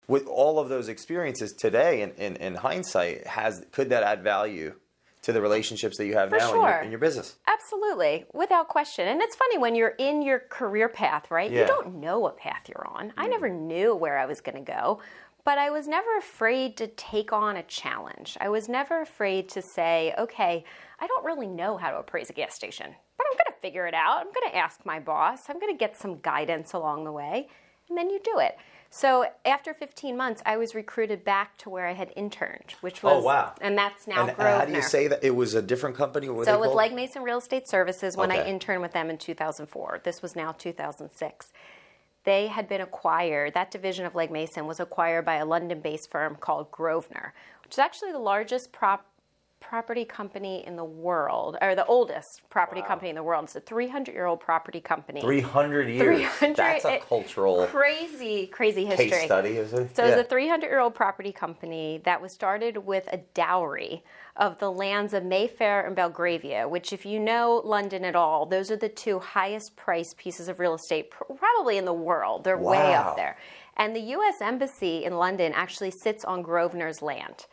with all of those experiences today, in hindsight, could that add value to the relationships that you have now in your business? Absolutely, without question. And it's funny, when you're in your career path, right? Yeah. You don't know what path you're on. I never knew where I was going to go, but I was never afraid to take on a challenge. I was never afraid to say, okay, I don't really know how to appraise a gas station, but I'm going to figure it out. I'm going to ask my boss. I'm going to get some guidance along the way, and then you do it. So after 15 months, I was recruited back to where I had interned, which was, and that's now Grosvenor. How do you say that? It was a different company? So it was Legg Mason Real Estate Services when I interned with them in 2004. This was now 2006. They had been acquired, that division of Legg Mason was acquired by a London-based firm called Grosvenor, which is actually the largest property company in the world, or the oldest property company in the world. It's a 300-year-old property company. 300 years. That's a cultural crazy history. Case study, is it? So it's a 300-year-old property company that was started with a dowry of the lands of Mayfair and Belgravia, which, if you know London at all, those are the two highest priced pieces of real estate probably in the world. They're way up there. And the U.S. Embassy in London actually sits on Grosvenor's land.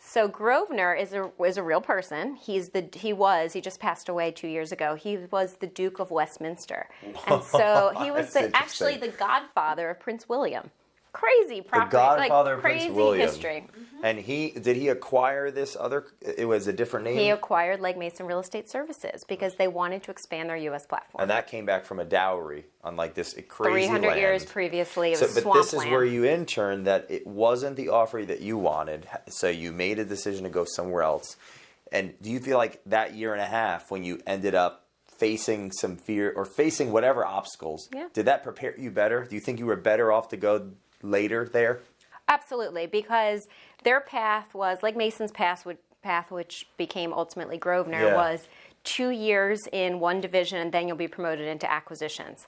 So Grosvenor is a real person. He just passed away 2 years ago. He was the Duke of Westminster. And so he was actually the godfather of Prince William. Crazy property. The godfather of Prince William. History. Mm-hmm. And did he acquire this other, it was a different name? He acquired Legg Mason Real Estate Services because they wanted to expand their U.S. platform. And that came back from a dowry on like this crazy 300 land. years previously, it was But swampland. this is where you interned, that it wasn't the offer that you wanted, so you made a decision to go somewhere else. And do you feel like that year and a half, when you ended up facing some fear or facing whatever obstacles, did that prepare you better? Do you think you were better off to go later there? Absolutely, because their path was, Legg Mason's path, which became ultimately Grosvenor, was 2 years in one division, and then you'll be promoted into acquisitions.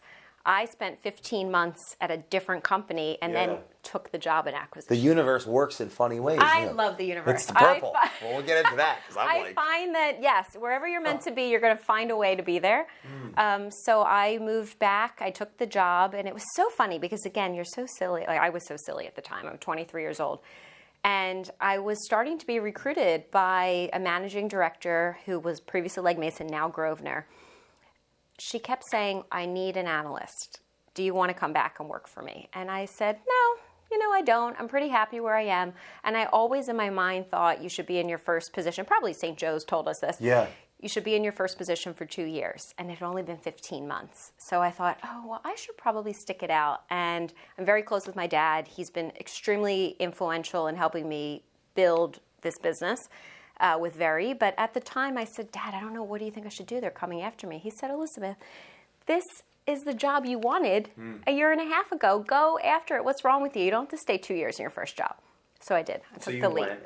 I spent 15 months at a different company and then took the job in acquisition. The universe works in funny ways. I love the universe. It's the purple. Well, we'll get into that. I find that, yes, wherever you're meant to be, you're going to find a way to be there. So I moved back. I took the job. And it was so funny because, again, you're so silly. Like, I was so silly at the time. I'm 23 years old. And I was starting to be recruited by a managing director who was previously Legg Mason, now Grosvenor. She kept saying, I need an analyst. Do you want to come back and work for me? And I said, no, I don't. I'm pretty happy where I am. And I always in my mind thought you should be in your first position. Probably St. Joe's told us this. Yeah. You should be in your first position for 2 years. And it had only been 15 months. So I thought, I should probably stick it out. And I'm very close with my dad. He's been extremely influential in helping me build this business. With Very, but at the time I said, Dad, I don't know, what do you think I should do? They're coming after me. He said, Elizabeth, this is the job you wanted a year and a half ago. Go after it. What's wrong with you? You don't have to stay 2 years in your first job. So I did. I took the leap.